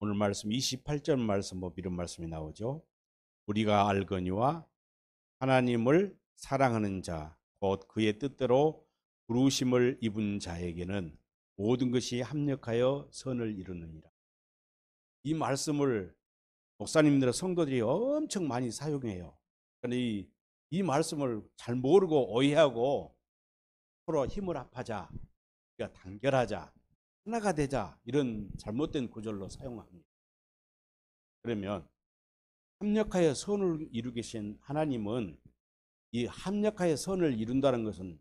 오늘 말씀 28절 말씀 이런 말씀이 나오죠. 우리가 알거니와 하나님을 사랑하는 자 곧 그의 뜻대로 부르심을 입은 자에게는 모든 것이 합력하여 선을 이루느니라. 이 말씀을 목사님들 성도들이 엄청 많이 사용해요. 그런데 이 말씀을 잘 모르고 오해하고 서로 힘을 합하자, 우리가 단결하자, 하나가 되자, 이런 잘못된 구절로 사용합니다. 그러면 합력하여 선을 이루게 하신 하나님은 이 합력하여 선을 이룬다는 것은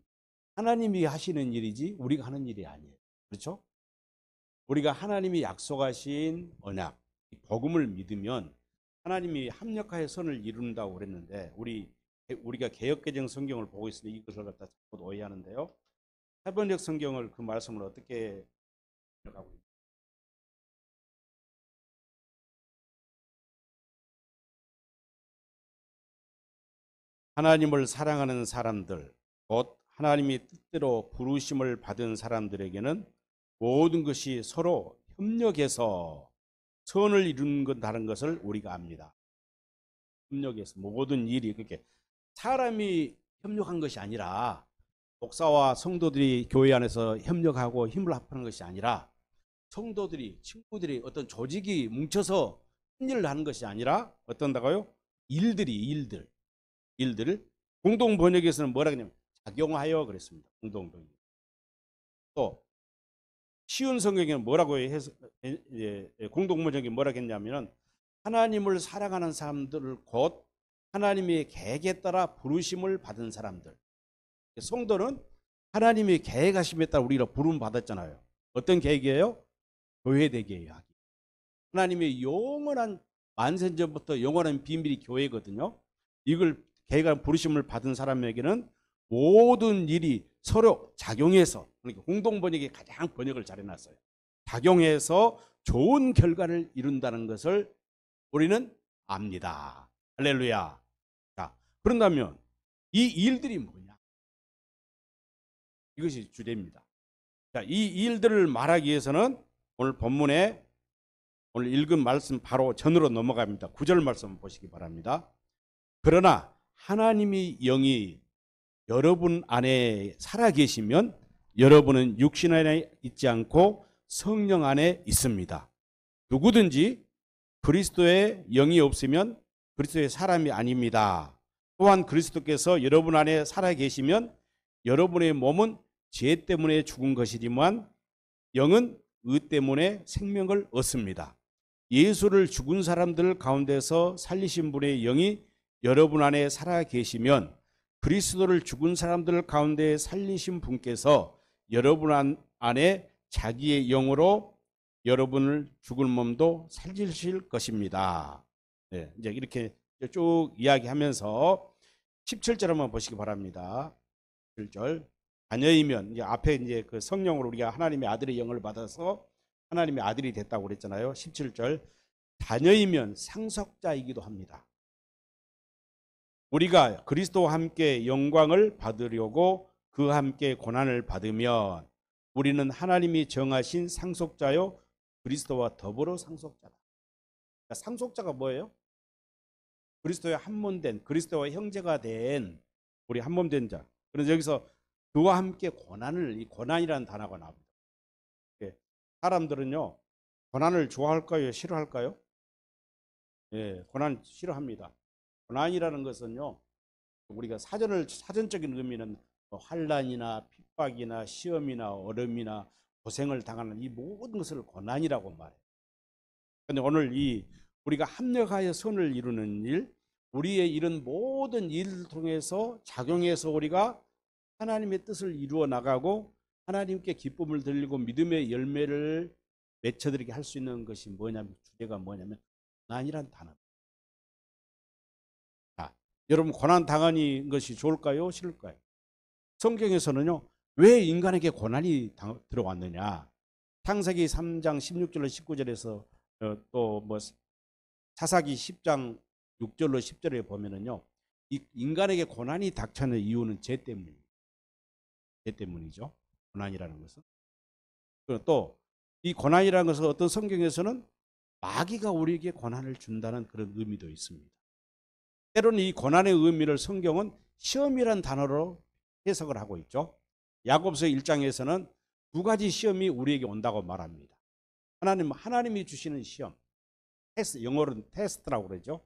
하나님이 하시는 일이지 우리가 하는 일이 아니에요. 그렇죠? 우리가 하나님이 약속하신 언약, 복음을 믿으면 하나님이 합력하여 선을 이룬다고 그랬는데 우리가 개역개정 성경을 보고 있으니 이것을 갖다 자꾸 오해하는데요. 해번역 성경을 그 말씀을 어떻게 해석하고 있나요? 하나님을 사랑하는 사람들, 곧 하나님이 뜻대로 부르심을 받은 사람들에게는 모든 것이 서로 협력해서 선을 이룬다는 것을 우리가 압니다. 협력해서 모든 일이 그렇게 사람이 협력한 것이 아니라 목사와 성도들이 교회 안에서 협력하고 힘을 합하는 것이 아니라 성도들이 친구들이 어떤 조직이 뭉쳐서 일을 하는 것이 아니라 어떤다고요? 일들을 공동 번역에서는 뭐라 그러냐면 작용하여 그랬습니다. 공동 번역. 또 쉬운 성경에는 뭐라고 해서 공동 번역이 뭐라고 했냐면은 하나님을 사랑하는 사람들 곧 하나님의 계획에 따라 부르심을 받은 사람들. 성도는 하나님의 계획하심에 따라 우리가 부름 받았잖아요. 어떤 계획이에요? 교회 되게 하기. 하나님의 영원한 만세전부터 영원한 비밀이 교회거든요. 이걸 계획한 부르심을 받은 사람에게는 모든 일이 서로 작용해서, 그러니까 공동 번역이 가장 번역을 잘 해놨어요. 작용해서 좋은 결과를 이룬다는 것을 우리는 압니다. 할렐루야. 자, 그런다면 이 일들이 뭐냐? 이것이 주제입니다. 자, 이 일들을 말하기 위해서는 오늘 본문에 오늘 읽은 말씀 바로 전으로 넘어갑니다. 9절 말씀 보시기 바랍니다. 그러나 하나님이 영이 여러분 안에 살아계시면 여러분은 육신 안에 있지 않고 성령 안에 있습니다. 누구든지 그리스도의 영이 없으면 그리스도의 사람이 아닙니다. 또한 그리스도께서 여러분 안에 살아계시면 여러분의 몸은 죄 때문에 죽은 것이지만 영은 의 때문에 생명을 얻습니다. 예수를 죽은 사람들 가운데서 살리신 분의 영이 여러분 안에 살아계시면 그리스도를 죽은 사람들 가운데 살리신 분께서 여러분 안에 자기의 영으로 여러분을 죽은 몸도 살리실 것입니다. 네, 이제 이렇게 쭉 이야기하면서 17절 한번 보시기 바랍니다. 17절. 자녀이면 이제 앞에 이제 그 성령으로 우리가 하나님의 아들의 영을 받아서 하나님의 아들이 됐다고 그랬잖아요. 17절. 자녀이면 상속자이기도 합니다. 우리가 그리스도와 함께 영광을 받으려고 그와 함께 고난을 받으면 우리는 하나님이 정하신 상속자요 그리스도와 더불어 상속자다. 그러니까 상속자가 뭐예요? 그리스도의 한몸된 그리스도와 형제가 된 우리 한몸된 자. 그래서 여기서 그와 함께 이 고난이라는 단어가 나옵니다. 사람들은요 고난을 좋아할까요? 싫어할까요? 예, 고난 싫어합니다. 고난이라는 것은요 우리가 사전적인 의미는 환난이나 핍박이나 시험이나 어려움이나 고생을 당하는 이 모든 것을 고난이라고 말해요. 그런데 오늘 우리가 합력하여 선을 이루는 일, 우리의 이런 모든 일을 통해서 작용해서 우리가 하나님의 뜻을 이루어 나가고 하나님께 기쁨을 드리고 믿음의 열매를 맺혀드리게 할 수 있는 것이 뭐냐면 주제가 뭐냐면 고난이란 단어. 자, 여러분 고난 당하는 것이 좋을까요? 싫을까요? 성경에서는요 왜 인간에게 고난이 들어왔느냐? 창세기 3장 16절로 19절에서 또 뭐 사사기 10장 6절로 10절에 보면은요 이 인간에게 고난이 닥쳐는 이유는 죄 때문이죠. 고난이라는 것은. 또 이 고난이라는 것은 어떤 성경에서는 마귀가 우리에게 고난을 준다는 그런 의미도 있습니다. 때로는 이 고난의 의미를 성경은 시험이란 단어로 해석을 하고 있죠. 야고보서 1장에서는 두 가지 시험이 우리에게 온다고 말합니다. 하나님이 주시는 시험, 영어로는 테스트라고 그러죠.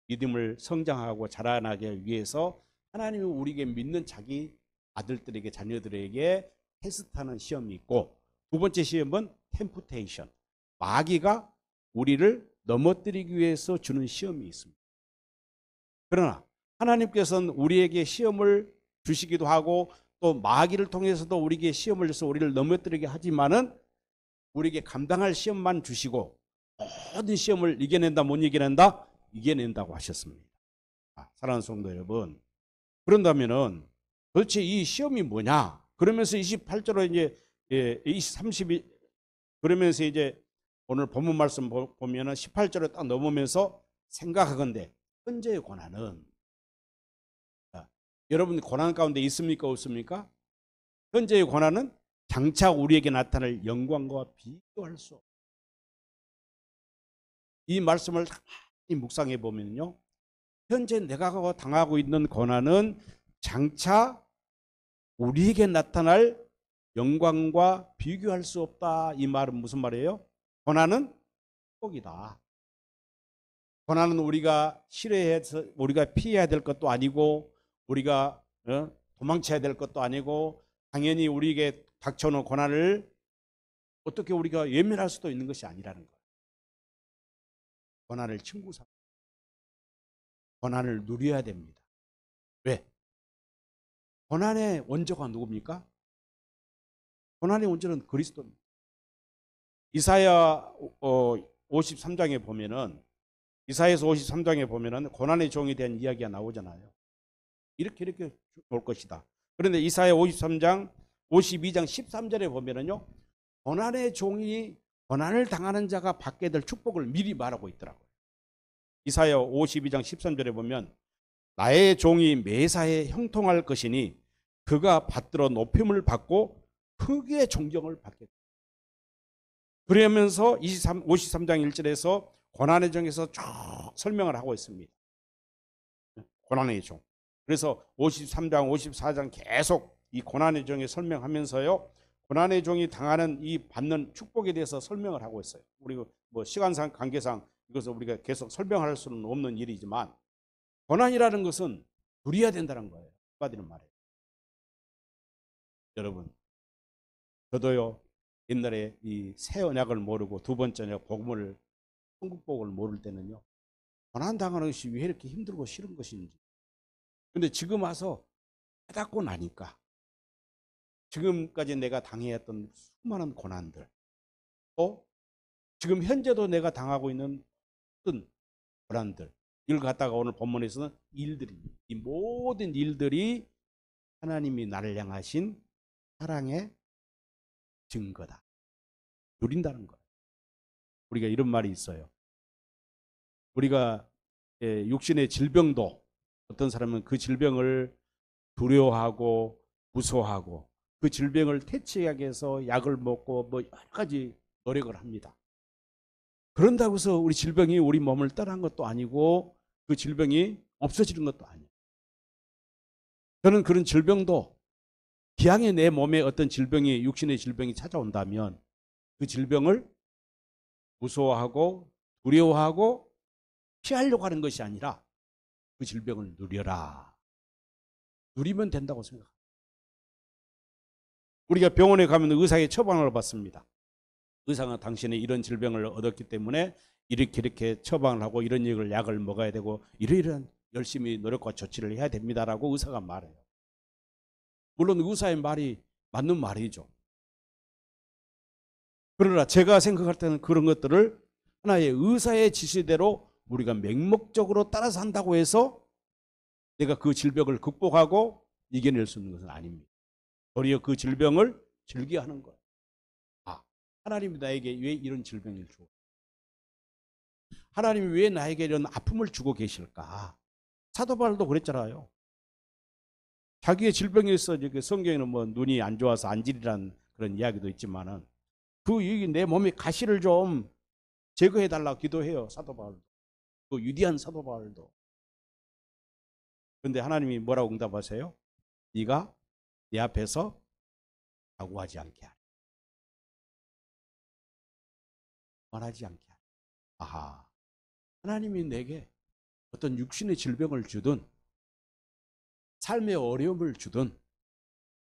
믿음을 성장하고 자라나게 위해서 하나님이 우리에게 믿는 자기 아들들에게, 자녀들에게 테스트하는 시험이 있고, 두 번째 시험은 템프테이션, 마귀가 우리를 넘어뜨리기 위해서 주는 시험이 있습니다. 그러나 하나님께서는 우리에게 시험을 주시기도 하고 또 마귀를 통해서도 우리에게 시험을 줘서 우리를 넘어뜨리게 하지만은 우리에게 감당할 시험만 주시고 모든 시험을 이겨낸다, 못 이겨낸다? 이겨낸다고 하셨습니다. 사랑하는 성도 여러분, 그런다면은 도대체 이 시험이 뭐냐? 그러면서 28절로 이제 32 그러면서 이제 오늘 본문 말씀 보면은 18절에 딱 넘으면서 생각하건대 현재의 고난은, 여러분 고난 가운데 있습니까, 없습니까? 현재의 고난은 장차 우리에게 나타날 영광과 비교할 수 없어요. 이 말씀을 묵상해 보면요, 현재 내가 당하고 있는 고난은 장차 우리에게 나타날 영광과 비교할 수 없다. 이 말은 무슨 말이에요? 고난은 축복이다. 고난은 우리가 싫어해서 우리가 피해야 될 것도 아니고 우리가 도망쳐야 될 것도 아니고, 당연히 우리에게 닥쳐오는 고난을 어떻게 우리가 외면할 수도 있는 것이 아니라는 거예요. 고난을 친구 삼아, 고난을 누려야 됩니다. 왜? 고난의 원조가 누굽니까? 고난의 원조는 그리스도입니다. 이사야 53장에 보면은, 이사야서 53장에 보면은 고난의 종에 대한 이야기가 나오잖아요. 이렇게 올 것이다. 그런데 이사야 52장 13절에 보면은요, 고난의 종이, 고난을 당하는 자가 받게 될 축복을 미리 말하고 있더라고요. 이사야 52장 13절에 보면 나의 종이 매사에 형통할 것이니 그가 받들어 높임을 받고 크게 존경을 받겠다. 그러면서 53장 1절에서 고난의 종에서 쭉 설명을 하고 있습니다. 고난의 종. 그래서 53장 54장 계속 이 고난의 종에 설명하면서요, 고난의 종이 당하는 이 받는 축복에 대해서 설명을 하고 있어요. 우리 뭐 시간상 관계상 이것을 우리가 계속 설명할 수는 없는 일이지만, 고난이라는 것은 누려야 된다는 거예요. 한마디로 말해요. 여러분, 저도요 옛날에 이 새 언약을 모르고 두 번째 언약 복음을, 천국복을 모를 때는요, 고난 당하는 것이 왜 이렇게 힘들고 싫은 것인지. 근데 지금 와서 깨닫고 나니까 지금까지 내가 당해왔던 수많은 고난들, 또 지금 현재도 내가 당하고 있는 어떤 고난들, 이걸 갖다가 오늘 본문에서는 이 모든 일들이 하나님이 나를 향하신 사랑의 증거다, 누린다는 거예요. 우리가 이런 말이 있어요. 우리가 육신의 질병도 어떤 사람은 그 질병을 두려워하고 무서워하고 그 질병을 퇴치하기 위해서 약을 먹고 뭐 여러 가지 노력을 합니다. 그런다고 해서 우리 질병이 우리 몸을 떠난 것도 아니고 그 질병이 없어지는 것도 아니에요. 저는 그런 질병도 기왕에 내 몸에 어떤 질병이, 육신의 질병이 찾아온다면 그 질병을 무서워하고 두려워하고 피하려고 하는 것이 아니라 그 질병을 누려라, 누리면 된다고 생각합니다. 우리가 병원에 가면 의사의 처방을 받습니다. 의사가 당신의 이런 질병을 얻었기 때문에 이렇게 처방을 하고 이런 약을 먹어야 되고 이러이러한 열심히 노력과 조치를 해야 됩니다라고 의사가 말해요. 물론 의사의 말이 맞는 말이죠. 그러나 제가 생각할 때는 그런 것들을 하나의 의사의 지시대로 우리가 맹목적으로 따라서 한다고 해서 내가 그 질병을 극복하고 이겨낼 수 있는 것은 아닙니다. 도리어 그 질병을 즐겨하는 거예요. 하나님이 나에게 왜 이런 질병을 주고, 하나님이 왜 나에게 이런 아픔을 주고 계실까? 사도 바울도 그랬잖아요. 자기의 질병에 있어 성경에는 뭐 눈이 안 좋아서 안질이라는 그런 이야기도 있지만은 내 몸에 가시를 좀 제거해달라고 기도해요. 사도 바울도. 그 위대한 사도 바울도. 그런데 하나님이 뭐라고 응답하세요? 네가 내 앞에서 가고하지 않게 하라. 말하지 않게 하라. 아하. 하나님이 내게 어떤 육신의 질병을 주든 삶의 어려움을 주든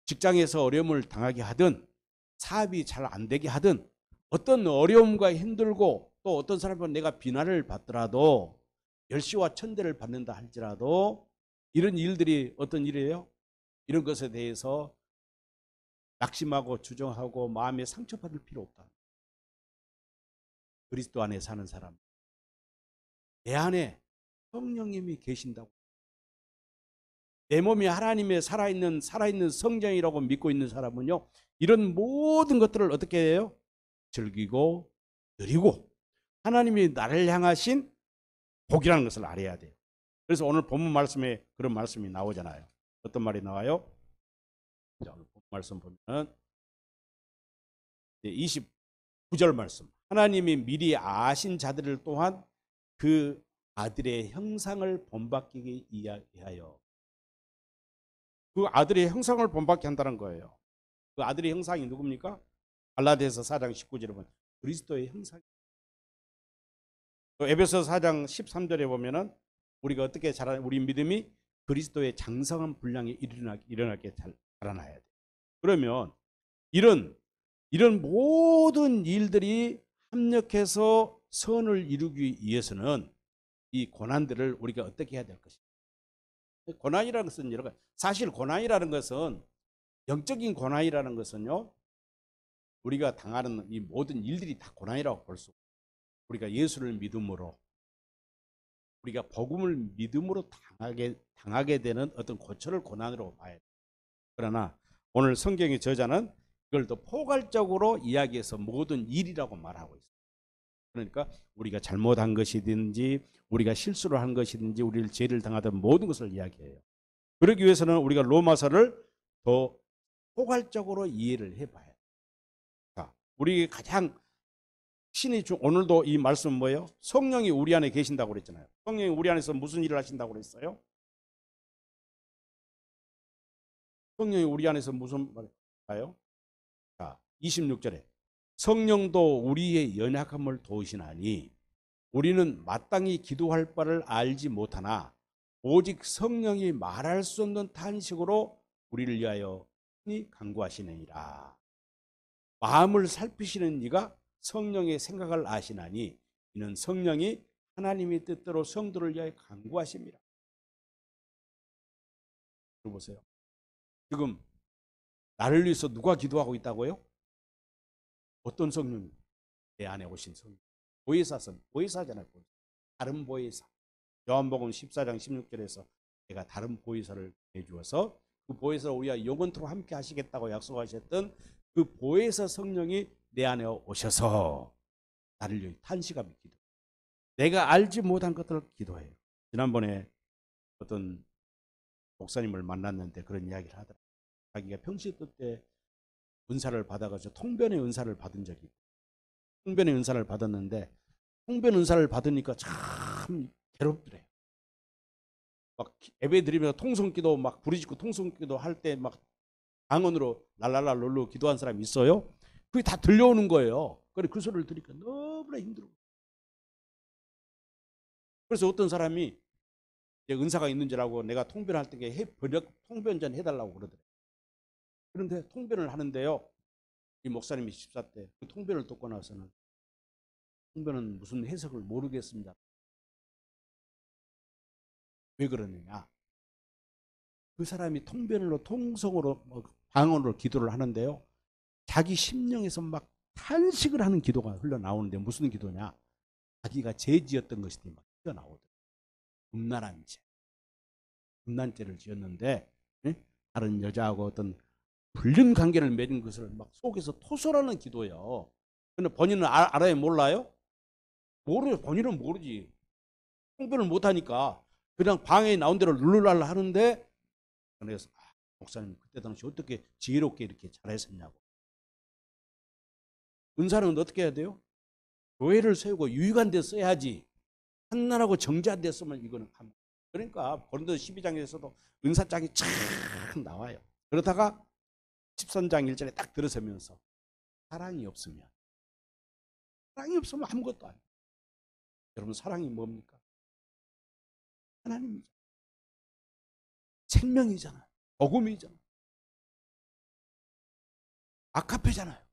직장에서 어려움을 당하게 하든 사업이 잘 안 되게 하든 어떤 어려움과 힘들고 또 어떤 사람은 내가 비난을 받더라도 멸시와 천대를 받는다 할지라도 이런 일들이 어떤 일이에요? 이런 것에 대해서 낙심하고 주저하고 마음에 상처받을 필요 없다. 그리스도 안에 사는 사람, 내 안에 성령님이 계신다고. 내 몸이 하나님의 살아있는 성령이라고 믿고 있는 사람은요, 이런 모든 것들을 어떻게 해요? 즐기고 누리고 하나님이 나를 향하신 복이라는 것을 알아야 돼요. 그래서 오늘 본문 말씀에 그런 말씀이 나오잖아요. 어떤 말이 나와요? 자, 오늘 본문 말씀 보면 29절 말씀. 하나님이 미리 아신 자들을 또한 그 아들의 형상을 본받기 위하여. 그 아들의 형상을 본받게 한다는 거예요. 그 아들의 형상이 누굽니까? 갈라디아서 4장 19절에 보면 그리스도의 형상. 또 에베소 4장 13절에 보면은 우리가 어떻게 우리 믿음이 그리스도의 장성한 분량에 일어나게 자라나야 돼. 그러면 이런 모든 일들이 합력해서 선을 이루기 위해서는 이 고난들을 우리가 어떻게 해야 될 것인가? 고난이라는 것은 여러 가지. 사실 고난이라는 것은 영적인 고난이라는 것은요. 우리가 당하는 이 모든 일들이 다 고난이라고 볼 수. 우리가 예수를 믿음으로 우리가 복음을 믿음으로 당하게 되는 어떤 고초를 고난으로 봐야 돼. 그러나 오늘 성경의 저자는 이걸 더 포괄적으로 이야기해서 모든 일이라고 말하고 있어요. 그러니까 우리가 잘못한 것이든지 우리가 실수를 한 것이든지 우리를 죄를 당하던 모든 것을 이야기해요. 그러기 위해서는 우리가 로마서를 더 포괄적으로 이해를 해봐야 돼요. 자, 우리 가장 오늘도 이 말씀은 뭐예요? 성령이 우리 안에 계신다고 그랬잖아요. 성령이 우리 안에서 무슨 일을 하신다고 그랬어요? 성령이 우리 안에서 무슨 말일까요? 자, 26절에 성령도 우리의 연약함을 도우시나니 우리는 마땅히 기도할 바를 알지 못하나 오직 성령이 말할 수 없는 탄식으로 우리를 위하여 간구하시느니라. 마음을 살피시는 이가 성령의 생각을 아시나니 이는 성령이 하나님의 뜻대로 성도를 위하여 간구하십니다. 들어보세요. 지금 나를 위해서 누가 기도하고 있다고요? 어떤 성령이? 내 안에 오신 성령. 보혜사잖아요. 다른 보혜사. 요한복음 14장 16절에서 내가 다른 보혜사를 내주어서 그 보혜사를 우리가 영원토록 함께 하시겠다고 약속하셨던 그 보혜사 성령이 내 안에 오셔서 나를 위해 탄식하며 기도. 내가 알지 못한 것들을 기도해요. 지난번에 어떤 목사님을 만났는데 그런 이야기를 하더라고요. 자기가 평시도 때 은사를 받아가지고 통변의 은사를 받은 적이 있고 통변의 은사를 받았는데 통변 은사를 받으니까 참 괴롭더래요. 막 예배 드리면서 통성기도 막 부르짖고 통성기도 할 때 막 방언으로 랄랄라 롤로 기도한 사람이 있어요. 그게 다 들려오는 거예요. 그래 그 소리를 들으니까 너무나 힘들어. 그래서 어떤 사람이 은사가 있는 줄 알고 내가 통변할 때 통변전 해달라고 그러더래요. 그런데 통변을 하는데요. 이 목사님이 집사 때 그 통변을 듣고 나서는 통변은 무슨 해석을 모르겠습니다. 왜 그러느냐? 그 사람이 통변으로 통성으로 방언으로 기도를 하는데요. 자기 심령에서 막 탄식을 하는 기도가 흘러나오는데 무슨 기도냐? 자기가 죄 지었던 것이 막 흘러나오더라고요. 음란한 죄. 음란죄를 지었는데 다른 여자하고 어떤 불륜 관계를 맺은 것을 막 속에서 토설하는 기도예요. 근데 본인은 알아요? 몰라요? 모르요. 본인은 모르지. 통변을 못하니까 그냥 방에 나온 대로 룰루랄라 하는데 그래서 목사님 그때 당시 어떻게 지혜롭게 이렇게 잘했었냐고. 은사는 어떻게 해야 돼요? 교회를 세우고 유익한 데 써야지 한란하고 정제한 데 쓰면 이거는 그러니까 고린도 12장에서도 은사장이 쫙 나와요. 그러다가 13장 1절에 딱 들어서면서 사랑이 없으면 아무것도 아니에요. 여러분 사랑이 뭡니까? 하나님이잖아요. 생명이잖아요. 복음이잖아요. 아카페잖아요.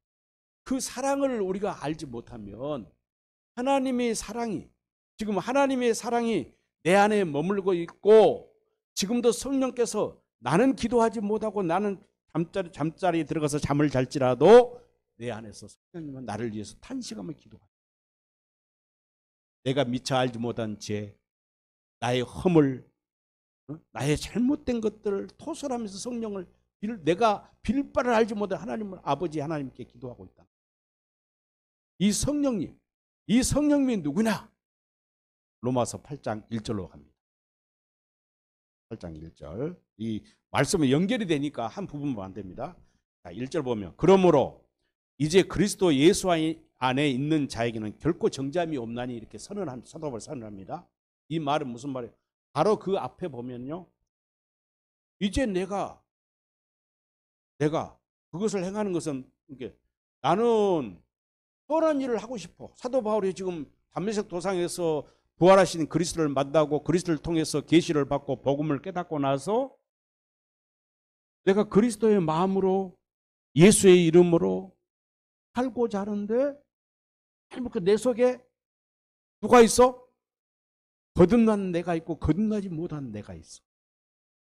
그 사랑을 우리가 알지 못하면 하나님의 사랑이 지금 하나님의 사랑이 내 안에 머물고 있고 지금도 성령께서 나는 기도하지 못하고 나는 잠자리에 들어가서 잠을 잘지라도 내 안에서 성령님은 나를 위해서 탄식하며 기도하죠. 내가 미처 알지 못한 죄, 나의 허물, 나의 잘못된 것들을 토설하면서 성령을 내가 빌 바를 알지 못한 하나님을 아버지 하나님께 기도하고 있다. 이 성령님이 누구냐? 로마서 8장 1절로 갑니다. 8장 1절. 이 말씀이 연결이 되니까 한 부분만 안 됩니다. 자, 1절 보면 그러므로 이제 그리스도 예수 안에 있는 자에게는 결코 정죄함이 없나니 이렇게 사도바울이 선언합니다. 이 말은 무슨 말이에요? 바로 그 앞에 보면요. 이제 내가 그것을 행하는 것은 이게 나는 선한 일을 하고 싶어. 사도 바울이 지금 담메색 도상에서 부활하신 그리스도를 만나고 그리스도를 통해서 계시를 받고 복음을 깨닫고 나서 내가 그리스도의 마음으로 예수의 이름으로 살고자 하는데 내 속에 누가 있어? 거듭난 내가 있고 거듭나지 못한 내가 있어.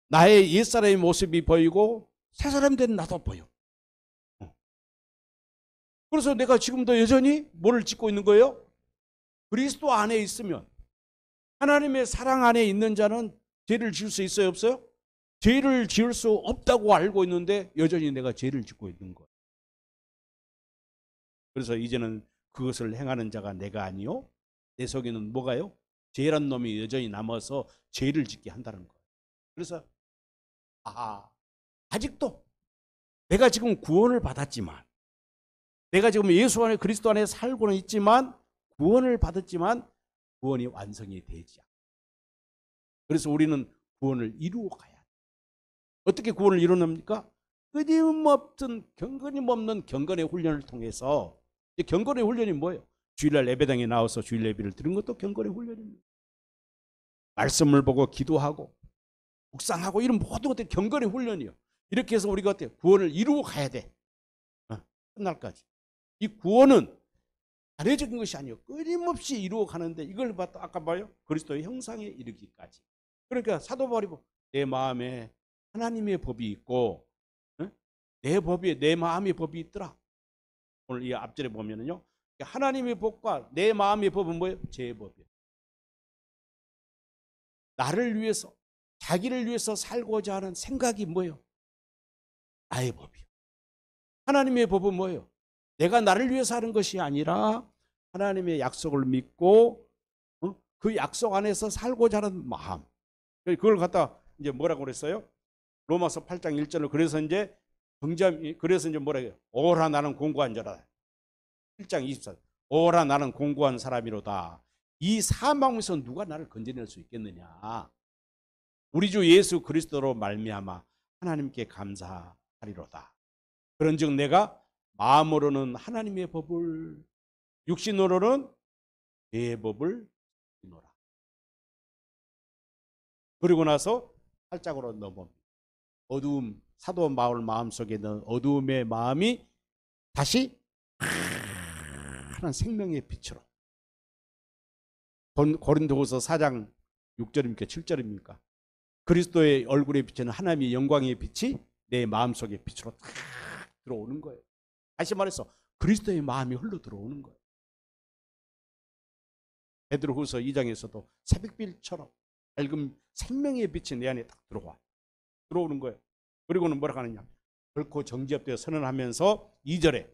나의 옛사람의 모습이 보이고 새사람 된 나도 보여. 그래서 내가 지금도 여전히 뭐를 짓고 있는 거예요? 그리스도 안에 있으면 하나님의 사랑 안에 있는 자는 죄를 지을 수 있어요? 없어요? 죄를 지을 수 없다고 알고 있는데 여전히 내가 죄를 짓고 있는 거예요. 그래서 이제는 그것을 행하는 자가 내가 아니요 내 속에는 뭐가요? 죄란 놈이 여전히 남아서 죄를 짓게 한다는 거예요. 그래서 아직도 내가 지금 구원을 받았지만 내가 지금 예수 안에 그리스도 안에 살고는 있지만 구원을 받았지만 구원이 완성이 되지 않아요. 그래서 우리는 구원을 이루어 가야 돼요. 어떻게 구원을 이루합니까? 끊임없는 경건의 훈련을 통해서 경건의 훈련이 뭐예요? 주일날 예배당에 나와서 주일 예배를 드리는 것도 경건의 훈련입니다. 말씀을 보고 기도하고 묵상하고 이런 모든 것들이 경건의 훈련이에요. 이렇게 해서 우리가 어때요? 구원을 이루어 가야 돼. 끝날까지. 이 구원은 단회적인 것이 아니에요. 끊임없이 이루어 가는데 이걸 아까 봐요. 그리스도의 형상에 이르기까지. 그러니까 사도 바울이 내 마음에 하나님의 법이 있고 내 마음의 법이 있더라. 오늘 이 앞절에 보면은요. 하나님의 법과 내 마음의 법은 뭐예요? 제 법이에요. 나를 위해서 자기를 위해서 살고자 하는 생각이 뭐예요? 나의 법이요. 하나님의 법은 뭐예요? 내가 나를 위해서 하는 것이 아니라 하나님의 약속을 믿고 그 약속 안에서 살고자 하는 마음. 그걸 갖다 이제 뭐라고 그랬어요? 로마서 8장 1절을 그래서 이제 뭐라 해요? 오라 나는 공고한 자라. 1장 24절. 오라 나는 공고한 사람이로다. 이 사망에서 누가 나를 건져낼 수 있겠느냐? 우리 주 예수 그리스도로 말미암아 하나님께 감사하리로다. 그런즉 내가 마음으로는 하나님의 법을 육신으로는 내 법을 지키노라. 그리고 나서 살짝으로 넘어옵니다. 어두움, 사도 바울 마음속에 있는 어두움의 마음이 다시 하나님 생명의 빛으로. 고린도후서 4장 6절입니까? 7절입니까? 그리스도의 얼굴에 비치는 하나님의 영광의 빛이 내 마음속의 빛으로 탁 들어오는 거예요. 다시 말해서 그리스도의 마음이 흘러 들어오는 거예요. 베드로후서 2장에서도 새벽빛처럼 밝은 생명의 빛이 내 안에 딱 들어오는 거예요. 그리고는 뭐라고 하느냐? 결코 정죄없되어 선언하면서 2절에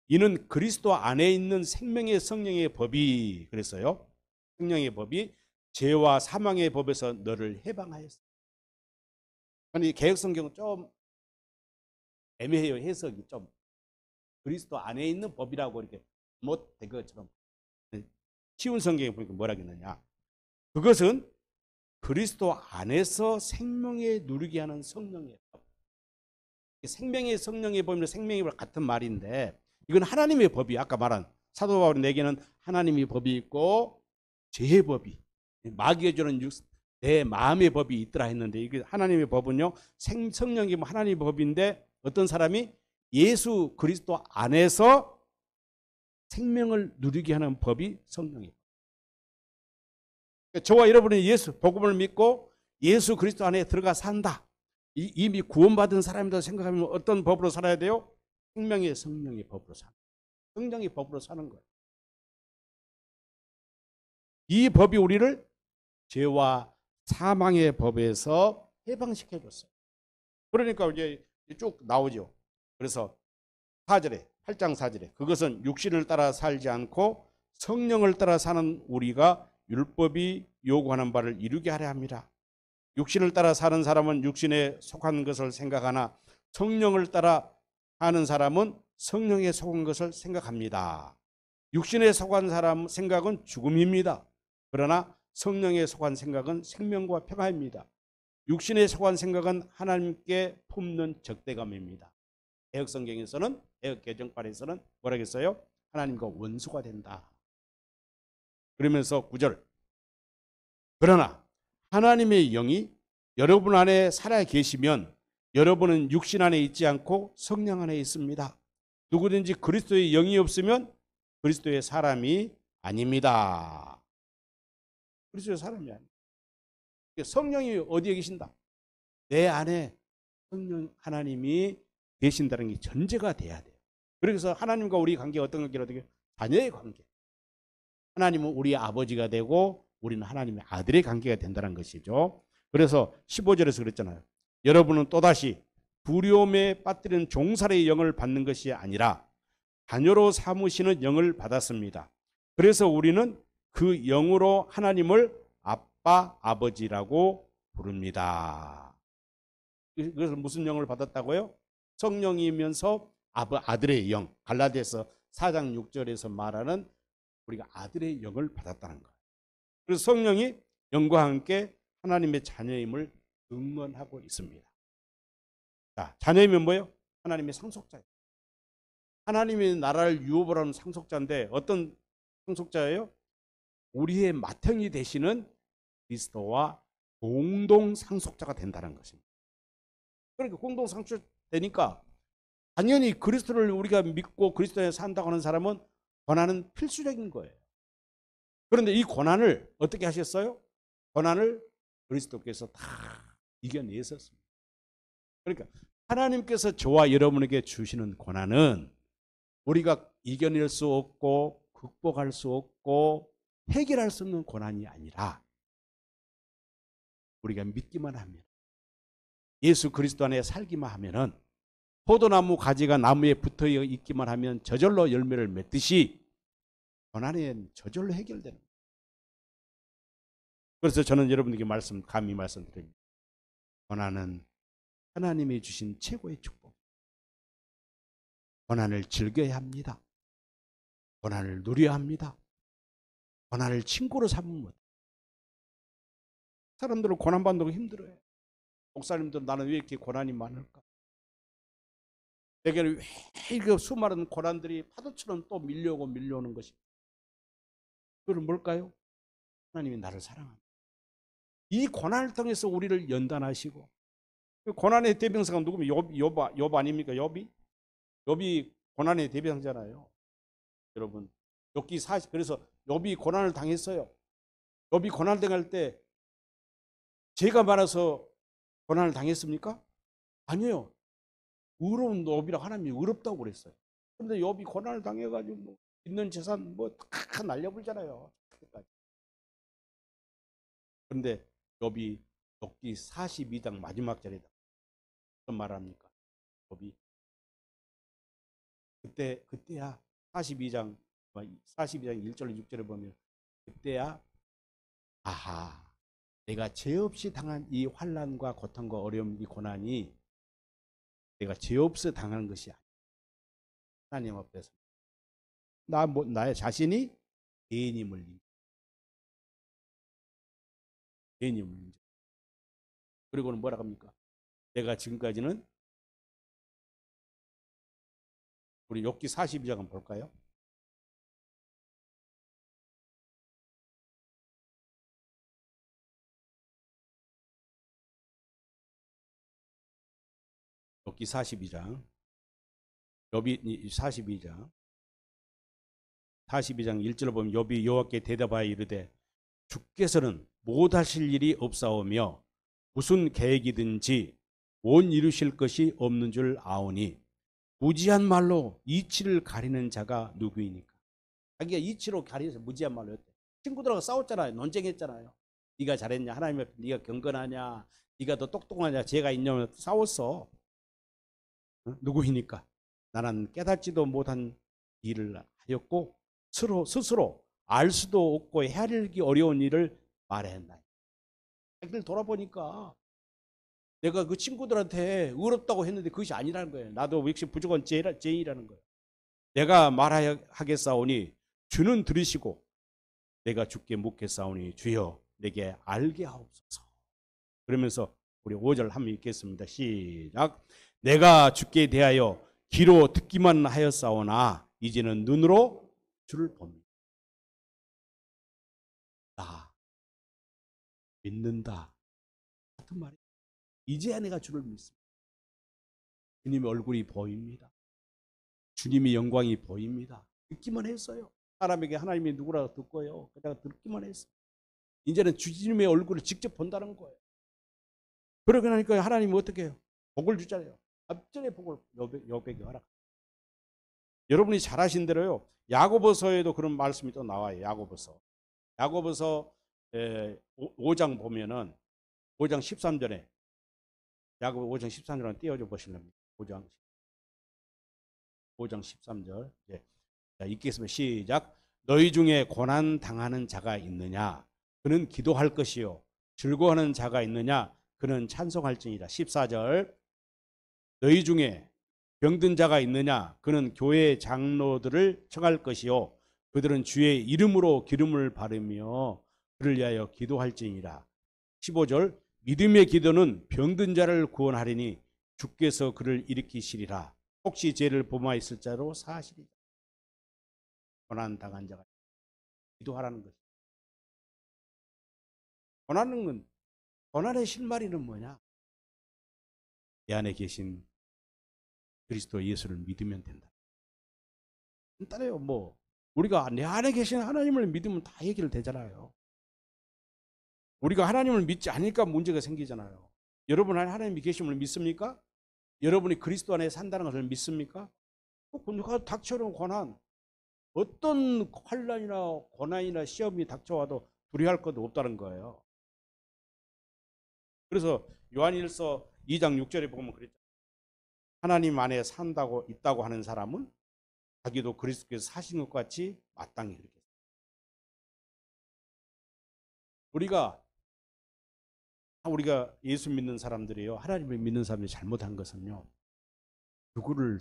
이는 그리스도 안에 있는 생명의 성령의 법이 그랬어요. 성령의 법이 죄와 사망의 법에서 너를 해방하였어. 아니 개혁성경은 좀 애매해요. 해석이 좀 그리스도 안에 있는 법이라고 이렇게 못된 것처럼 쉬운 성경에 보니까 뭐라 그러느냐. 그것은 그리스도 안에서 생명에 누리게 하는 성령의 법. 생명의 성령의 법이나 생명의 법 같은 말인데 이건 하나님의 법이 아까 말한 사도 바울이 내게는 하나님의 법이 있고 죄의 법이 마귀가 주는 내 마음의 법이 있더라 했는데 이게 하나님의 법은요 성령이 하나님의 법인데 어떤 사람이 예수 그리스도 안에서 생명을 누리게 하는 법이 성령이에요. 저와 여러분이 예수 복음을 믿고 예수 그리스도 안에 들어가 산다. 이미 구원받은 사람이라고 생각하면 어떤 법으로 살아야 돼요? 생명의 성령의 법으로 사는 성령의 법으로 사는 거예요. 이 법이 우리를 죄와 사망의 법에서 해방시켜 줬어요. 그러니까 이제 쭉 나오죠. 그래서 4절에 8장 4절에 그것은 육신을 따라 살지 않고 성령을 따라 사는 우리가 율법이 요구하는 바를 이루게 하려 합니다. 육신을 따라 사는 사람은 육신에 속한 것을 생각하나 성령을 따라 사는 사람은 성령에 속한 것을 생각합니다. 육신에 속한 사람 생각은 죽음입니다. 그러나 성령에 속한 생각은 생명과 평화입니다. 육신에 속한 생각은 하나님께 품는 적대감입니다. 개혁성경에서는 개혁개정판에서는 뭐라고 했어요? 하나님과 원수가 된다. 그러면서 9절 그러나 하나님의 영이 여러분 안에 살아 계시면 여러분은 육신 안에 있지 않고 성령 안에 있습니다. 누구든지 그리스도의 영이 없으면 그리스도의 사람이 아닙니다. 그리스도의 사람이 아닙니다. 성령이 어디에 계신다? 내 안에 성령 하나님이 계신다는 게 전제가 돼야 돼요. 그래서 하나님과 우리 관계가 어떤 관계로 되게 자녀의 관계. 하나님은 우리 아버지가 되고 우리는 하나님의 아들의 관계가 된다는 것이죠. 그래서 15절에서 그랬잖아요. 여러분은 또다시 두려움에 빠뜨리는 종살이의 영을 받는 것이 아니라 자녀로 삼으시는 영을 받았습니다. 그래서 우리는 그 영으로 하나님을 아빠, 아버지라고 부릅니다. 그래서 무슨 영을 받았다고요? 성령이면서 아들의 영. 갈라디아서 4장 6절에서 말하는 우리가 아들의 영을 받았다는 거예요. 그래서 성령이 영과 함께 하나님의 자녀임을 증언하고 있습니다. 자, 자녀이면 뭐예요? 하나님의 상속자예요. 하나님의 나라를 유업하는 상속자인데 어떤 상속자예요? 우리의 맏형이 되시는 그리스도와 공동 상속자가 된다는 것입니다. 그러니까 공동 상속자 되니까 당연히 그리스도를 우리가 믿고 그리스도에 산다고 하는 사람은 고난은 필수적인 거예요. 그런데 이 고난을 어떻게 하셨어요? 고난을 그리스도께서 다 이겨내셨습니다. 그러니까 하나님께서 저와 여러분에게 주시는 고난은 우리가 이겨낼 수 없고 극복할 수 없고 해결할 수 없는 고난이 아니라 우리가 믿기만 하면 예수 그리스도 안에 살기만 하면은 포도나무 가지가 나무에 붙어 있기만 하면 저절로 열매를 맺듯이 고난은 저절로 해결되는 거예요. 그래서 저는 여러분에게 감히 말씀드립니다. 고난은 하나님이 주신 최고의 축복. 고난을 즐겨야 합니다. 고난을 누려야 합니다. 고난을 친구로 삼으면 못해요. 사람들은 고난받는 거 힘들어요. 목사님들 나는 왜 이렇게 고난이 많을까? 내게는 왜 이렇게 수많은 고난들이 파도처럼 또 밀려오는 것이. 그건 뭘까요? 하나님이 나를 사랑합니다. 이 고난을 통해서 우리를 연단하시고 고난의 대명사가 누구면 욥 아닙니까? 욥이 고난의 대명사잖아요. 여러분 욥기 40 그래서 욥이 고난을 당했어요. 욥이 고난을 당할 때 죄가 많아서 고난을 당했습니까? 아니에요. 의로운 욥이라 하나님이 의롭다고 그랬어요. 그런데 욥이 고난을 당해가지고 뭐 있는 재산 뭐 다 날려버리잖아요. 그런데 욥이 욥기 42장 마지막 절에다 어떤 말합니까? 욥이 그때야 42장 1절 6절에 보면 그때야 아하 내가 죄 없이 당한 이 환난과 고통과 어려움 이 고난이 내가 죄 없이 당하는 것이 아니야. 하나님 앞에서 나의 자신이 죄인임을 죄인이 문제. 그리고는 뭐라 합니까? 내가 지금까지는 우리 욥기 42장 한번 볼까요? 욥기 42장. 욥이 42장 1절을 보면 욥이 여호와께 대답하여 이르되 주께서는 못하실 일이 없사오며 무슨 계획이든지 못 이루실 것이 없는 줄 아오니 무지한 말로 이치를 가리는 자가 누구이니까. 자기가 이치로 가리면서 무지한 말로 했대. 친구들하고 싸웠잖아요. 논쟁했잖아요. 네가 잘했냐, 하나님 앞에 네가 경건하냐, 네가 더 똑똑하냐, 죄가 있냐면 싸웠어. 누구이니까. 나는 깨닫지도 못한 일을 하였고 스스로 알 수도 없고 헤아리기 어려운 일을 말했나. 자기를 돌아보니까 내가 그 친구들한테 의롭다고 했는데 그것이 아니라는 거예요. 나도 역시 부족한 죄인이라는 거예요. 내가 말하겠사오니 주는 들으시고 내가 주께 묻겠사오니 주여 내게 알게 하옵소서. 그러면서 우리 5절 한번 읽겠습니다. 시작. 내가 주께 대하여 귀로 듣기만 하였사오나 이제는 눈으로 주를 봅니다. 나 믿는다 같은 말이에요. 이제야 내가 주를 믿습니다. 주님의 얼굴이 보입니다. 주님의 영광이 보입니다. 듣기만 했어요. 사람에게 하나님이 누구라고 듣고요. 그냥 듣기만 했어요. 이제는 주님의 얼굴을 직접 본다는 거예요. 그러고 나니까 하나님이 어떻게 해요? 복을 주잖아요. 앞전의 복을 여백이 허락. 여러분이 잘 아신 대로요. 야고보서에도 그런 말씀이 또 나와요. 야고보서 5장 보면은 5장 13절에 야고보 5장 13절에 띄워줘 보시렵니다. 5장 13절. 자, 읽겠습니다. 시작. 너희 중에 고난 당하는 자가 있느냐? 그는 기도할 것이요. 즐거워하는 자가 있느냐? 그는 찬송할지니라. 14절. 너희 중에 병든 자가 있느냐? 그는 교회 장로들을 청할 것이요. 그들은 주의 이름으로 기름을 바르며 그를 위하여 기도할지니라. 15절. 믿음의 기도는 병든 자를 구원하리니 주께서 그를 일으키시리라. 혹시 죄를 범하였을 자로 사하시리라. 고난 당한 자가 기도하라는 것입니다. 고난의 실마리는 뭐냐? 내 안에 계신 그리스도 예수를 믿으면 된다. 간단해요. 뭐 우리가 내 안에 계신 하나님을 믿으면 다 해결되잖아요. 우리가 하나님을 믿지 않으니까 문제가 생기잖아요. 여러분 안에 하나님이 계심을 믿습니까? 여러분이 그리스도 안에 산다는 것을 믿습니까? 닥쳐오는 고난, 어떤 환난이나 고난이나 시험이 닥쳐와도 두려워할 것도 없다는 거예요. 그래서 요한일서 2장 6절에 보면 그랬죠. 하나님 안에 산다고 있다고 하는 사람은 자기도 그리스도께서 사신 것 같이 마땅히 그렇게. 우리가 예수 믿는 사람들이요, 하나님을 믿는 사람들이 잘못한 것은요, 누구를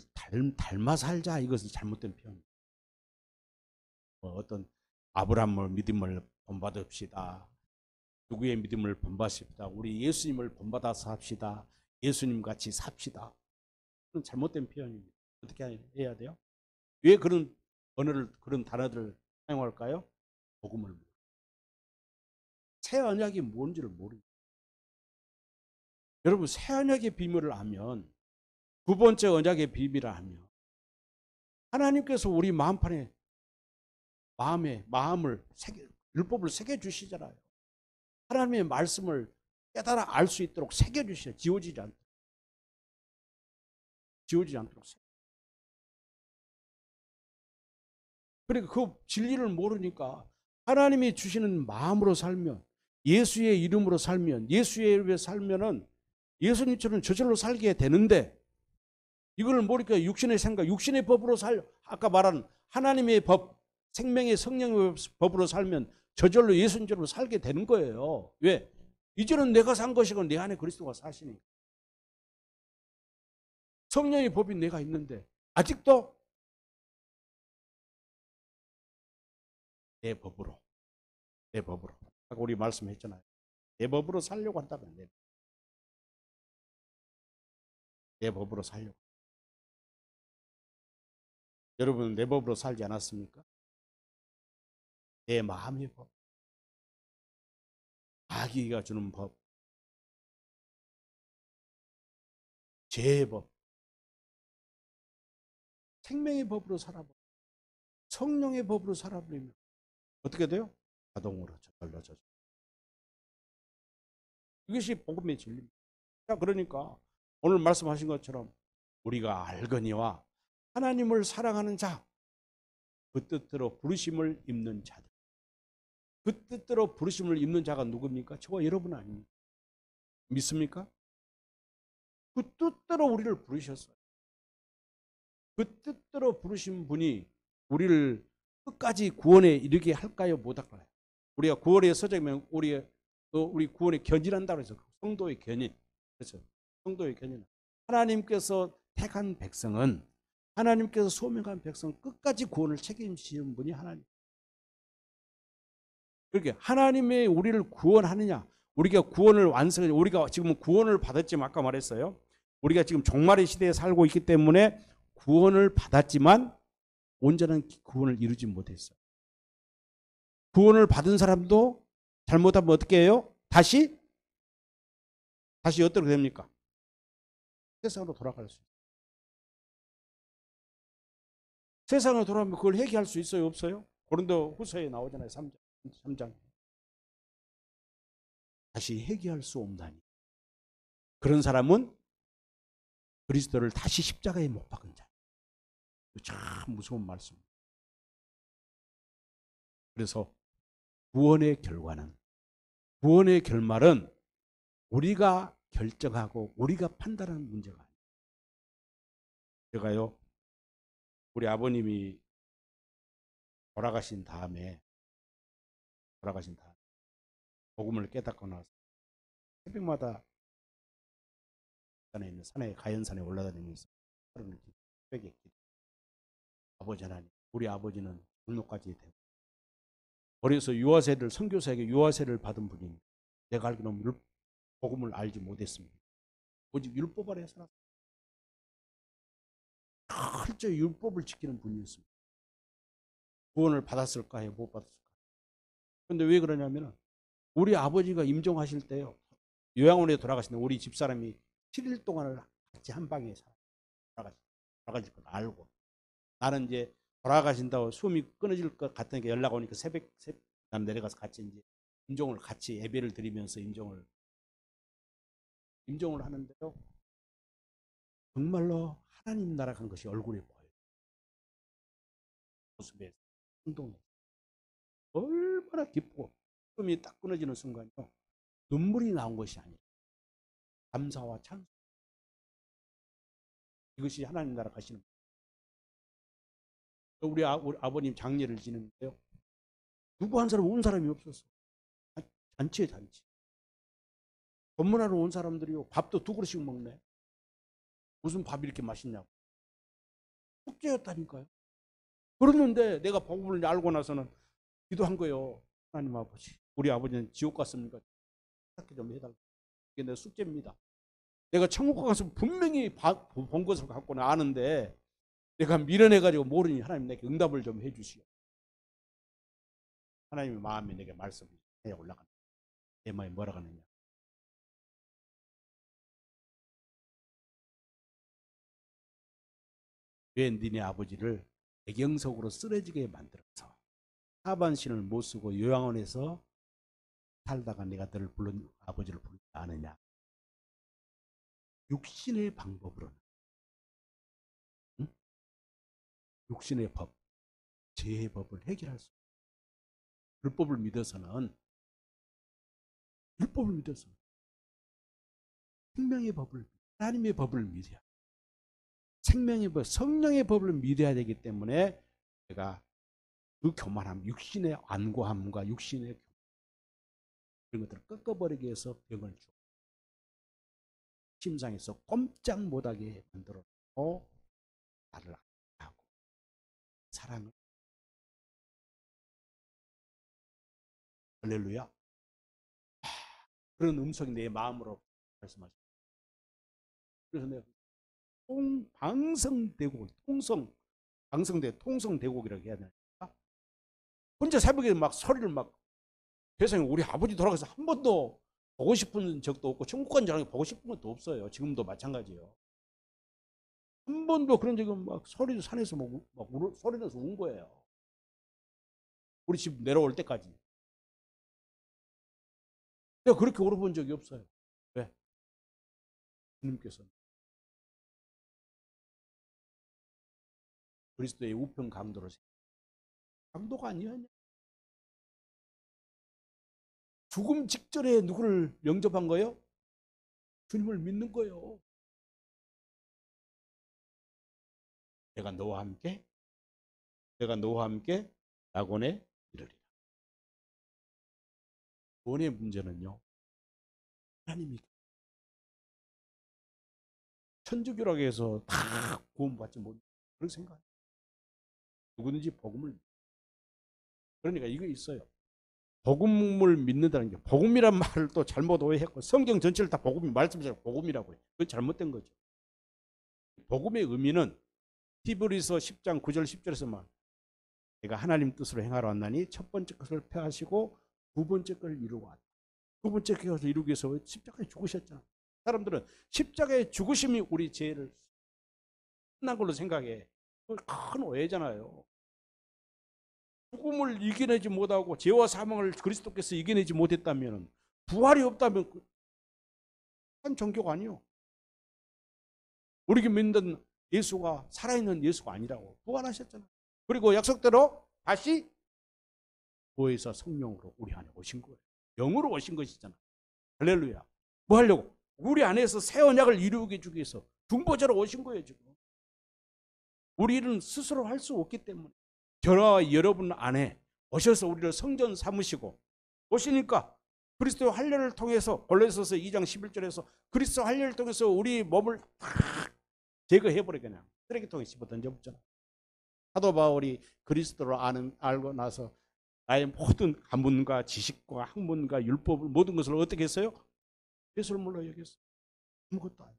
닮아 살자, 이것은 잘못된 표현입니다. 어떤 아브라함의 믿음을 본받읍시다. 누구의 믿음을 본받습시다. 우리 예수님을 본받아서 합시다. 예수님 같이 삽시다. 그건 잘못된 표현입니다. 어떻게 해야 돼요? 왜 그런 언어를, 그런 단어들을 사용할까요? 복음을. 새 언약이 뭔지를 모릅니다. 여러분, 새 언약의 비밀을 알면, 두 번째 언약의 비밀을 알면, 하나님께서 우리 마음판에 마음을 율법을 새겨 주시잖아요. 하나님의 말씀을 깨달아 알 수 있도록 새겨 주시죠. 지워지지 않도록. 그러니까 그 진리를 모르니까 하나님이 주시는 마음으로 살면, 예수의 이름으로 살면, 예수의 이름에 살면은 예수님처럼 저절로 살게 되는데, 이걸 모르니까 육신의 생각, 육신의 법으로 아까 말한 하나님의 법, 생명의 성령의 법으로 살면 저절로 예수님처럼 살게 되는 거예요. 왜? 이제는 내가 산 것이고 내 안에 그리스도가 사시니까. 성령의 법이 내가 있는데 아직도 내 법으로 하고 우리 말씀했잖아요. 내 법으로 살려고 한다면 내 법으로 살려고. 여러분 내 법으로 살지 않았습니까? 내 마음의 법, 마귀가 주는 법, 죄의 법, 생명의 법으로 살아버려. 성령의 법으로 살아버리면 어떻게 돼요? 자동으로 저절로. 이것이 복음의 진리입니다. 자, 그러니까 오늘 말씀하신 것처럼 우리가 알거니와 하나님을 사랑하는 자, 그 뜻대로 부르심을 입는 자들. 그 뜻대로 부르심을 입는 자가 누굽니까? 저와 여러분 아닙니까? 믿습니까? 그 뜻대로 우리를 부르셨어요. 그 뜻대로 부르신 분이 우리를 끝까지 구원에 이르게 할까요? 못할까요? 우리가 구원의 서적이면 우리 구원의 견인한다고 해서 성도의 견인. 그렇죠? 성도의 견인. 하나님께서 택한 백성은 하나님께서 소명한 백성 끝까지 구원을 책임지시는 분이 하나님. 그렇게 하나님의 우리를 구원하느냐, 우리가 구원을 완성해, 우리가 지금 구원을 받았지만 아까 말했어요. 우리가 지금 종말의 시대에 살고 있기 때문에 구원을 받았지만 온전한 구원을 이루지 못했어요. 구원을 받은 사람도 잘못하면 어떻게 해요? 다시 어떻게 됩니까? 세상으로 돌아갈 수 있어요. 세상으로 돌아가면 그걸 회개할 수 있어요? 없어요? 고린도 후서에 나오잖아요. 3장. 다시 회개할 수 없다니. 그런 사람은 그리스도를 다시 십자가에 못 박은 자. 참 무서운 말씀. 그래서 구원의 결말은 우리가 결정하고 우리가 판단하는 문제가 아니에요. 제가요, 우리 아버님이 돌아가신 다음에 복음을 깨닫고 나서 새벽마다 산에 있는 가연산에 올라다니면서 하루는 새벽에 아버지 하나님, 우리 아버지는 등록까지 되고 어려서 선교사에게 유아세를 받은 분입니다. 내가 알기로는 복음을 알지 못했습니다. 오직 율법 아래 살았습니다. 철저히 율법을 지키는 분이었습니다. 구원을 받았을까요? 못 받았을까요? 그런데 왜 그러냐면 우리 아버지가 임종하실 때요, 요양원에 돌아가신 우리 집사람이 7일 동안을 같이 한 방에 돌아가실 걸 알고 나는 이제 돌아가신다고 숨이 끊어질 것 같으니까 연락 오니까 새벽 난 내려가서 같이 이제 임종을 같이 예배를 드리면서 임종을 하는데요, 정말로 하나님 나라 간 것이 얼굴에 보여요. 모습에 행동에 얼마나 기쁘고 숨이 딱 끊어지는 순간이요, 눈물이 나온 것이 아니라 감사와 찬송. 이것이 하나님 나라 가시는. 우리 아버님 장례를 지냈는데요, 누구 한 사람 온 사람이 없었어. 잔치에 잔치. 법문하러 온 사람들이요, 밥도 2그릇씩 먹네. 무슨 밥이 이렇게 맛있냐고. 축제였다니까요. 그러는데 내가 복음을 알고 나서는 기도한 거예요. 하나님 아버지, 우리 아버지는 지옥 갔습니까? 부탁해 좀 해달라. 이게 내 숙제입니다. 내가 천국 가서 분명히 본 것을 갖고는 아는데 내가 미련해가지고 모르니 하나님 내게 응답을 좀 해주시오. 하나님의 마음이 내게 말씀해 올라간다. 내 마음이 뭐라 가느냐. 왜 니네 아버지를 배경석으로 쓰러지게 만들어서 하반신을 못 쓰고 요양원에서 살다가 내가 너를 아버지를 부르지 않느냐. 육신의 방법으로는, 응? 육신의 법, 죄의 법을 해결할 수 없어요. 율법을 믿어서는 생명의 법을, 하나님의 법을 믿어야, 생명의 법, 성령의 법을 믿어야 되기 때문에 제가 그 교만함, 육신의 안고함과 육신의 그런 것들을 꺾어버리기 위해서 병을 주고 심상에서 꼼짝 못하게 만들어놓고 나를 하고 사랑을. 할렐루야. 그런 음성이 내 마음으로 말씀하십니다. 그래서 내가 방성대곡, 방성대곡이라고 해야 되나? 혼자 새벽에 막 소리를 막, 세상에 우리 아버지 돌아가서 한 번도 보고 싶은 적도 없고 천국 간 줄 알고 보고 싶은 것도 없어요. 지금도 마찬가지예요. 한 번도 그런 적이 막 소리도 산에서 막 소리 내서 운 거예요. 우리 집 내려올 때까지. 내가 그렇게 울어본 적이 없어요. 왜? 주님께서 그리스도의 우편 강도를, 강도가 아니었냐? 죽음 직전에 누구를 영접한 거예요? 주님을 믿는 거예요. 내가 너와 함께 낙원에 이르리라. 구원의 문제는요, 하나님이 천주교라고 해서 다 구원받지 못, 그런 생각. 누구든지 복음을, 그러니까 이거 있어요. 복음을 믿는다는 게, 복음이란 말을 또 잘못 오해했고, 성경 전체를 다 복음, 말씀대로 복음이라고 해요. 그건 잘못된 거죠. 복음의 의미는 히브리서 10장 9절 10절에서 말, 내가 하나님 뜻으로 행하러 왔나니 첫 번째 것을 폐하시고 두 번째 것을 이루고 왔다. 두 번째 것을 이루기 위해서 십자가에 죽으셨잖아. 사람들은 십자가의 죽으심이 우리 죄를 끝난 걸로 생각해. 큰 오해잖아요. 죽음을 이겨내지 못하고 죄와 사망을 그리스도께서 이겨내지 못했다면, 부활이 없다면 한 종교가 아니요. 우리가 믿는 예수가 살아있는 예수가 아니라고. 부활하셨잖아요. 그리고 약속대로 다시 보혜사 성령으로 우리 안에 오신 거예요. 영으로 오신 것이잖아. 할렐루야. 뭐 하려고? 우리 안에서 새 언약을 이루게 주기 위해서 중보자로 오신 거예요. 지금 우리는 스스로 할 수 없기 때문에 저와 여러분 안에 오셔서 우리를 성전 삼으시고, 오시니까 그리스도의 할례를 통해서, 골로새서 2장 11절에서 그리스도 할례를 통해서 우리 몸을 탁 제거해버려. 그냥 쓰레기통에 집어 던져붙잖아. 사도 바울이 그리스도를 알고 나서 나의 모든 가문과 지식과 학문과 율법을, 모든 것을 어떻게 했어요? 예수를 몰라 여겼어. 아무것도 아니야.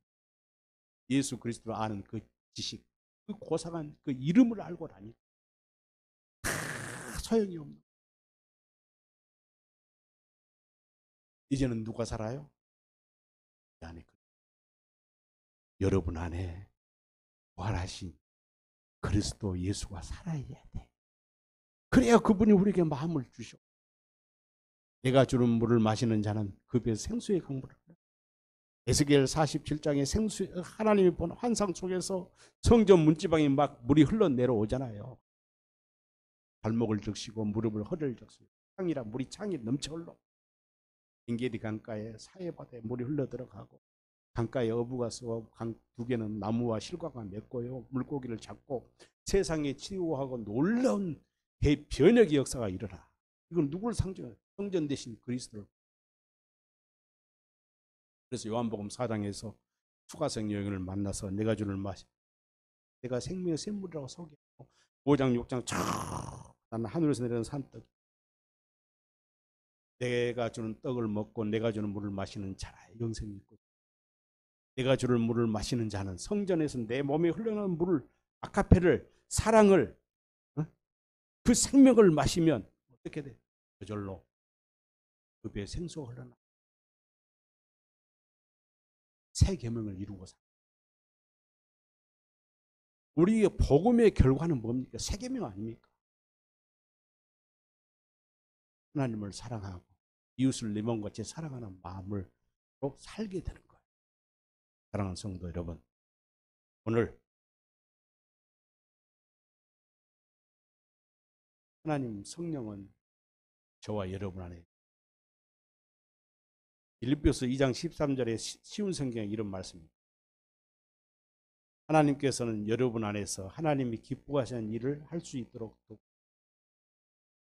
예수 그리스도를 아는 그 지식, 그 고상한 그 이름을 알고 다니까 다 소용이 없는. 이제는 누가 살아요? 안에, 여러분 안에 부활하신 그리스도 예수가 살아야 돼. 그래야 그분이 우리에게 마음을 주셔. 내가 주는 물을 마시는 자는 그 배에 생수의 강물을 흘려. 에스겔 47장의 생수, 하나님이 본 환상 속에서 성전 문지방에 막 물이 흘러 내려오잖아요. 발목을 적시고 무릎을 허리를 적시고 창이라 물이 창이 넘쳐 흘러. 엥게리 강가에 사해바다에 물이 흘러 들어가고, 강가에 어부가 서고 강 두 개는 나무와 실과가 맺고요, 물고기를 잡고 세상에 치유하고 놀라운 대변혁의 역사가 일어나. 이건 누구를 상징해요? 성전 대신 그리스도를. 그래서 요한복음 4장에서 추가성 여인을 만나서 내가 주는 맛이, 내가 생명의 샘물이라고 소개하고, 5장 6장 쫙 나는 하늘에서 내려온 산떡, 내가 주는 떡을 먹고 내가 주는 물을 마시는 자라 영생이 있고, 내가 주는 물을 마시는 자는 성전에서 내 몸에 흘러나오는 물을, 아카페를, 사랑을, 그 생명을 마시면 어떻게 돼? 저절로 그 배에 생수가 흘러나 새 계명을 이루고 사. 우리의 복음의 결과는 뭡니까? 새 계명 아닙니까? 하나님을 사랑하고 이웃을 내 몸같이 사랑하는 마음으로 살게 되는 거예요. 사랑하는 성도 여러분, 오늘 하나님 성령은 저와 여러분 안에, 빌립보서 2장 13절에 쉬운 성경에 이런 말씀입니다. 하나님께서는 여러분 안에서 하나님이 기뻐하시는 일을 할 수 있도록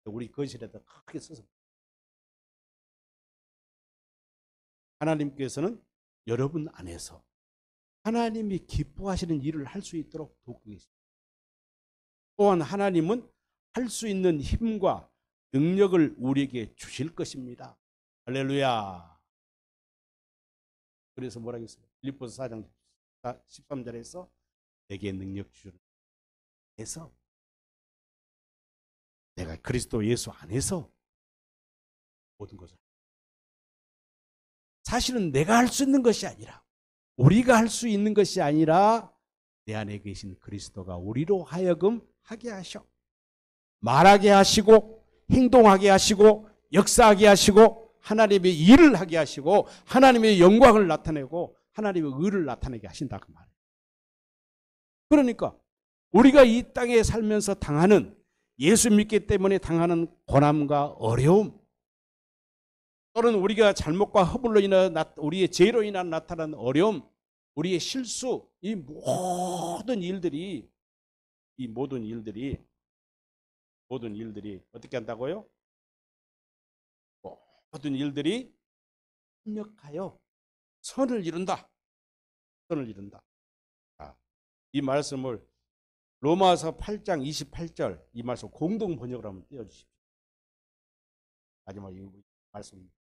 우리 거실에다 크게 써서, 하나님께서는 여러분 안에서 하나님이 기뻐하시는 일을 할 수 있도록 돕고 계십니다. 또한 하나님은 할 수 있는 힘과 능력을 우리에게 주실 것입니다. 할렐루야. 그래서 뭐라고 했어요? 빌립보서 4장 13절에서 내게 능력 주는 해서 내가 그리스도 예수 안에서 모든 것을 사실은 내가 할 수 있는 것이 아니라 우리가 할 수 있는 것이 아니라 내 안에 계신 그리스도가 우리로 하여금 하게 하셔 말하게 하시고 행동하게 하시고 역사하게 하시고 하나님의 일을 하게 하시고 하나님의 영광을 나타내고 하나님의 의를 나타내게 하신다 그 말이에요. 그러니까 우리가 이 땅에 살면서 당하는 예수 믿기 때문에 당하는 고난과 어려움 또는 우리가 잘못과 허물로 인한 우리의 죄로 인한 나타나는 어려움 우리의 실수 이 모든 일들이 어떻게 한다고요? 모든 일들이 협력하여 선을 이룬다. 선을 이룬다. 이 말씀을 로마서 8장 28절 이 말씀 공동 번역을 한번 띄워주십시오. 마지막 이 말씀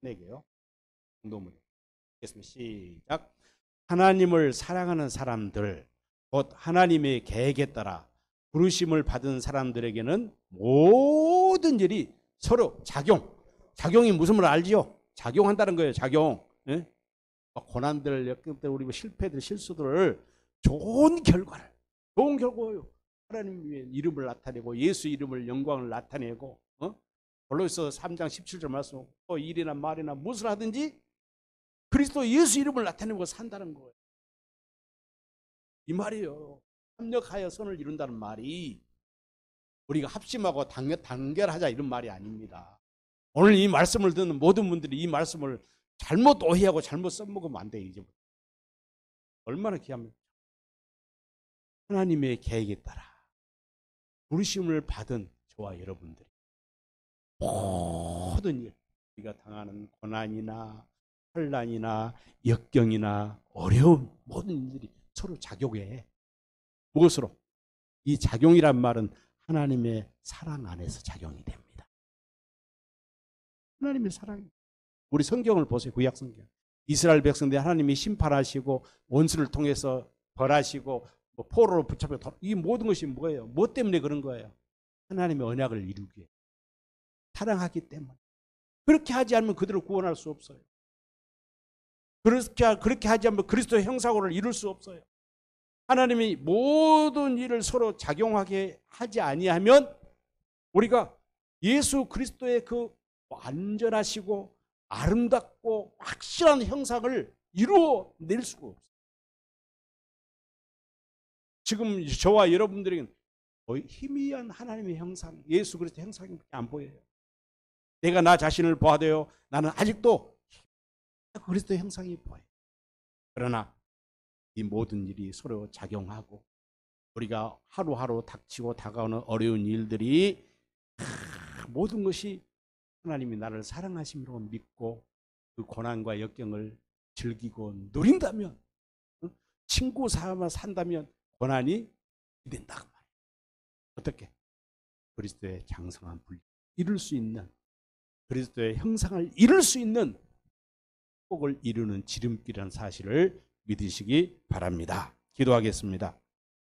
내게요. 공동 번역. 읽겠습니다. 시작. 하나님을 사랑하는 사람들 곧 하나님의 계획에 따라 부르심을 받은 사람들에게는 모든 일이 서로 작용이 무슨 말 알지요? 작용한다는 거예요. 작용. 예? 고난들, 역경들, 우리 실패들, 실수들을 좋은 결과예요. 하나님의 이름을 나타내고 예수 이름을 영광을 나타내고 골로새 3장 17절 말씀 일이나 말이나 무엇을 하든지 그리스도 예수 이름을 나타내고 산다는 거예요. 이 말이에요. 협력하여 선을 이룬다는 말이 우리가 합심하고 단결하자 이런 말이 아닙니다. 오늘 이 말씀을 듣는 모든 분들이 이 말씀을 잘못 오해하고 잘못 써먹으면 안 돼요. 이제부터. 얼마나 귀합니까? 하나님의 계획에 따라 부르심을 받은 저와 여러분들이 모든 일 우리가 당하는 고난이나 환난이나 역경이나 어려움 모든 일들이 서로 작용해. 무엇으로? 이 작용이란 말은 하나님의 사랑 안에서 작용이 됩니다. 하나님의 사랑. 우리 성경을 보세요. 구약 성경. 이스라엘 백성들 하나님이 심판하시고 원수를 통해서 벌하시고 포로로 붙잡혀 이 모든 것이 뭐예요? 뭐 때문에 그런 거예요? 하나님의 언약을 이루기 위해 사랑하기 때문에. 그렇게 하지 않으면 그들을 구원할 수 없어요. 그렇게 하지 않으면 그리스도의 형상을 이룰 수 없어요. 하나님이 모든 일을 서로 작용하게 하지 아니하면 우리가 예수 그리스도의 그 완전하시고 아름답고 확실한 형상을 이루어낼 수가 없어요. 지금 저와 여러분들에게는 거의 희미한 하나님의 형상, 예수 그리스도 형상이 안 보여요. 내가 나 자신을 보아도요, 나는 아직도 그리스도 형상이 보여요. 그러나 이 모든 일이 서로 작용하고 우리가 하루하루 닥치고 다가오는 어려운 일들이 모든 것이 하나님이 나를 사랑하심으로 믿고 그 고난과 역경을 즐기고 누린다면 친구 삼아 산다면 고난이 된다 그 말이에요. 어떻게? 그리스도의 장성한 분량 이룰 수 있는 그리스도의 형상을 이룰 수 있는 복을 이루는 지름길이라는 사실을 믿으시기 바랍니다. 기도하겠습니다.